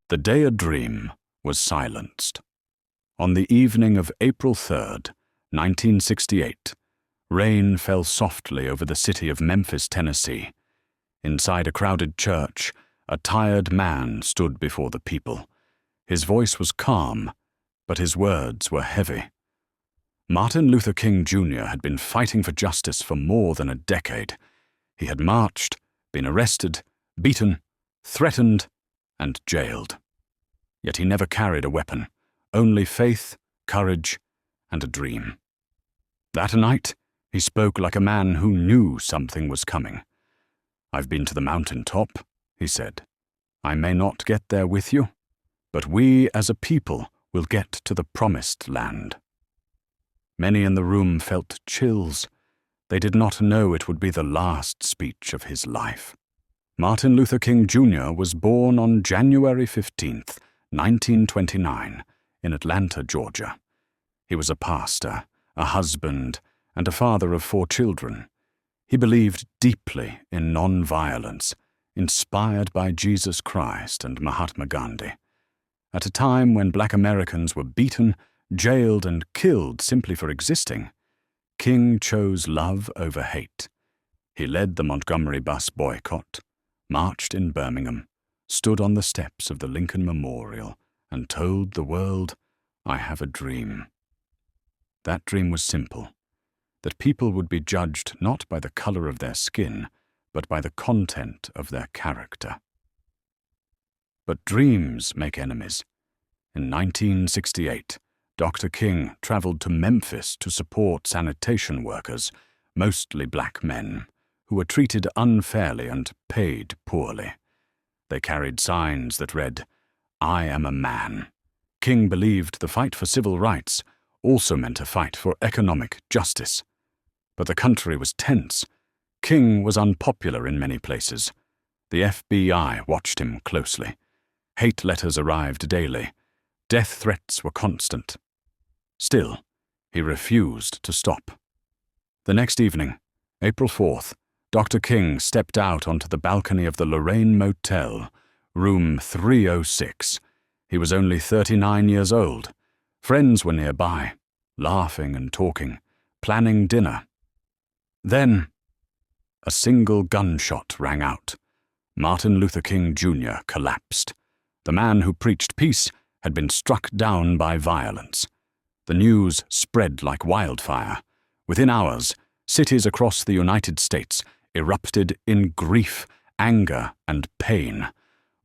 The day a dream was silenced. On the evening of April 3rd, 1968, rain fell softly over the city of Memphis, Tennessee. Inside a crowded church, a tired man stood before the people. His voice was calm, but his words were heavy. Martin Luther King Jr. had been fighting for justice for more than a decade. He had marched, been arrested, beaten, threatened, and jailed. Yet he never carried a weapon, only faith, courage, and a dream. That night, he spoke like a man who knew something was coming. "I've been to the mountain top," he said. "I may not get there with you, but we as a people will get to the promised land." Many in the room felt chills. They did not know it would be the last speech of his life. Martin Luther King Jr. was born on January 15th, 1929, in Atlanta, Georgia. He was a pastor, a husband, and a father of 4 children. He believed deeply in nonviolence, inspired by Jesus Christ and Mahatma Gandhi. At a time when Black Americans were beaten, jailed, and killed simply for existing, King chose love over hate. He led the Montgomery bus boycott, marched in Birmingham, stood on the steps of the Lincoln Memorial, and told the world, "I have a dream." That dream was simple, that people would be judged not by the color of their skin, but by the content of their character. But dreams make enemies. In 1968, Dr. King traveled to Memphis to support sanitation workers, mostly black men, who were treated unfairly and paid poorly. They carried signs that read, "I am a man." King believed the fight for civil rights also meant a fight for economic justice. But the country was tense. King was unpopular in many places. The FBI watched him closely. Hate letters arrived daily. Death threats were constant. Still, he refused to stop. The next evening, April 4th, Dr. King stepped out onto the balcony of the Lorraine Motel, room 306. He was only 39 years old. Friends were nearby, laughing and talking, planning dinner. Then, a single gunshot rang out. Martin Luther King Jr. collapsed. The man who preached peace had been struck down by violence. The news spread like wildfire. Within hours, cities across the United States erupted in grief, anger, and pain.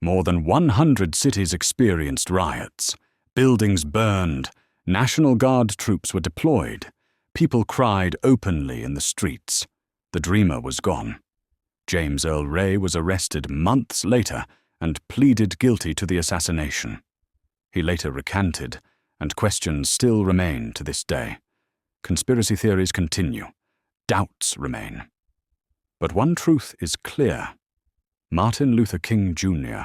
More than 100 cities experienced riots. Buildings burned. National Guard troops were deployed. People cried openly in the streets. The dreamer was gone. James Earl Ray was arrested months later and pleaded guilty to the assassination. He later recanted, and questions still remain to this day. Conspiracy theories continue. Doubts remain. But one truth is clear. Martin Luther King Jr.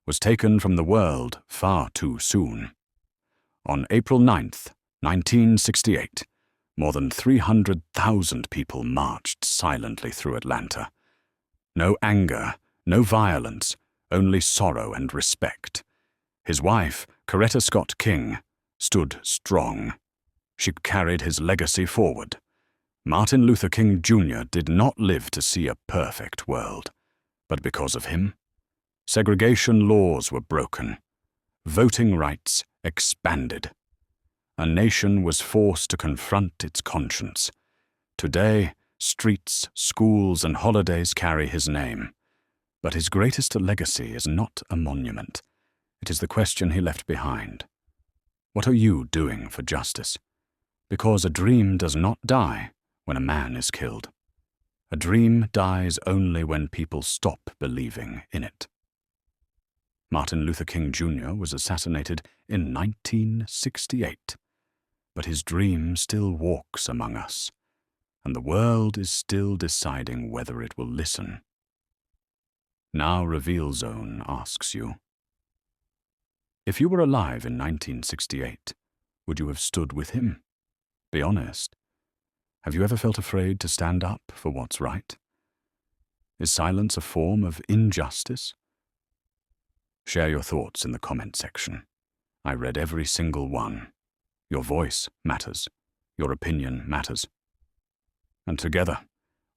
was taken from the world far too soon. On April 9th, 1968, more than 300,000 people marched silently through Atlanta. No anger, no violence, only sorrow and respect. His wife, Coretta Scott King, stood strong. She carried his legacy forward. Martin Luther King Jr. did not live to see a perfect world. But because of him, segregation laws were broken. Voting rights expanded. A nation was forced to confront its conscience. Today, streets, schools, and holidays carry his name. But his greatest legacy is not a monument. It is the question he left behind. What are you doing for justice? Because a dream does not die when a man is killed. A dream dies only when people stop believing in it. Martin Luther King Jr. was assassinated in 1968, but his dream still walks among us, and the world is still deciding whether it will listen. Now Reveal Zone asks you, if you were alive in 1968, would you have stood with him? Be honest. Have you ever felt afraid to stand up for what's right? Is silence a form of injustice? Share your thoughts in the comment section. I read every single one. Your voice matters. Your opinion matters. And together,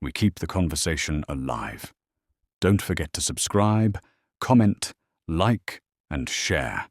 we keep the conversation alive. Don't forget to subscribe, comment, like, and share.